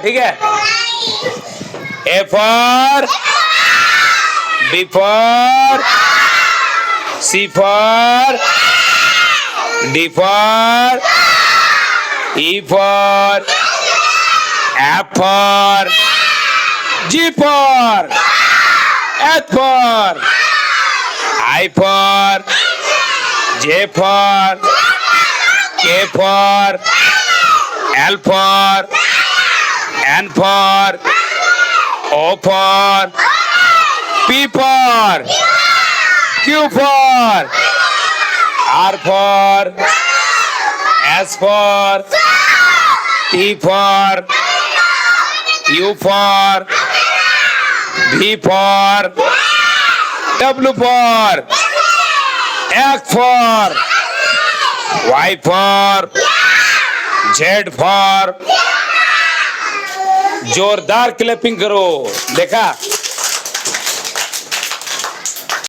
ठीक है। A for B for C for D for E for F for G for H for I for J for K for L for N for O for P for Q for R for S for T for U for V for W for X for Y for Z for जोरदार clapping करो। देखा।